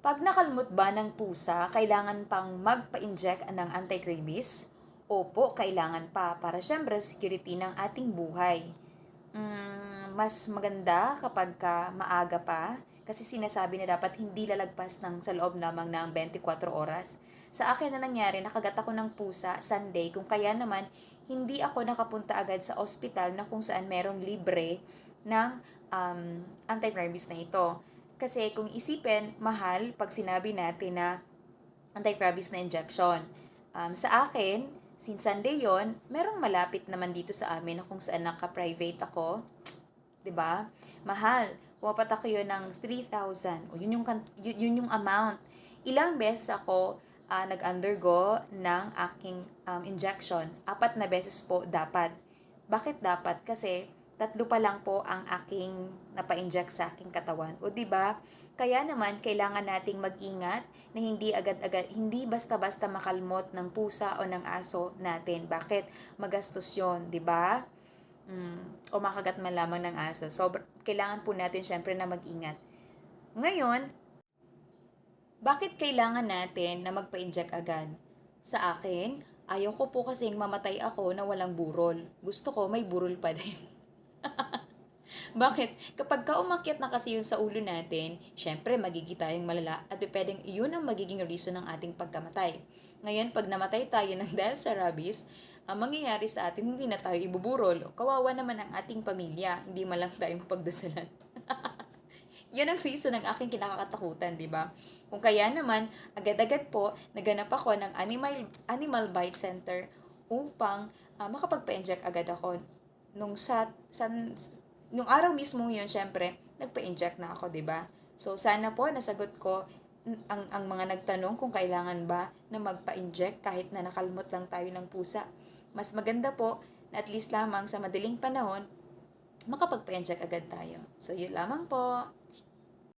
Pag nakalmot ba ng pusa, kailangan pang magpa-inject ng anti-rabies? Opo, kailangan pa para syempre security ng ating buhay. Mas maganda kapag ka maaga pa kasi sinasabi na dapat hindi lalagpas ng sa loob lamang ng 24 oras. Sa akin na nangyari, nakagat ako ng pusa Sunday kung kaya naman hindi ako nakapunta agad sa ospital na kung saan merong libre ng anti-rabies na ito. Kasi kung isipin, mahal pag sinabi natin na anti-rabies na injection. Sa akin, since Sunday yon, merong malapit naman dito sa amin na kung saan naka-private ako, 'di ba? Mahal. Pumapatak yun ng 3,000. O yun yung amount. Ilang beses ako nag-undergo ng aking injection. 4 na beses po dapat. Bakit dapat? Kasi tatlo pa lang po ang aking napa-inject sa aking katawan. O 'di ba? Kaya naman kailangan nating mag-ingat na hindi agad-agad, hindi basta-basta makalmot ng pusa o ng aso natin. Bakit? Magastos 'yon, 'di ba? O makagat man lamang ng aso. So, kailangan po natin syempre na mag-ingat. Ngayon, bakit kailangan natin na magpa-inject agad? Sa akin, ayaw ko po kasing mamatay ako na walang burol. Gusto ko may burol pa din. Bakit? Kapag ka umakyat na kasi yun sa ulo natin, syempre magiging tayong malala at pwedeng iyon ang magiging reason ng ating pagkamatay. Ngayon, pag namatay tayo ng dahil sa rabies, ang mangyayari sa atin, hindi na tayo ibuburol. Kawawa naman ang ating pamilya, hindi man lang tayo mapagdasalan. Yun ang reason ng aking kinakatakutan, di ba? Kung kaya naman, agad-agad po, naganap ako ng Animal Bite Center upang makapagpa-inject agad ako. Nung araw mismo yun, syempre, nagpa-inject na ako, di ba? So, sana po nasagot ko ang mga nagtanong kung kailangan ba na magpa-inject kahit na nakalmot lang tayo ng pusa. Mas maganda po na at least lamang sa madaling panahon, makapagpa-inject agad tayo. So, yun lamang po.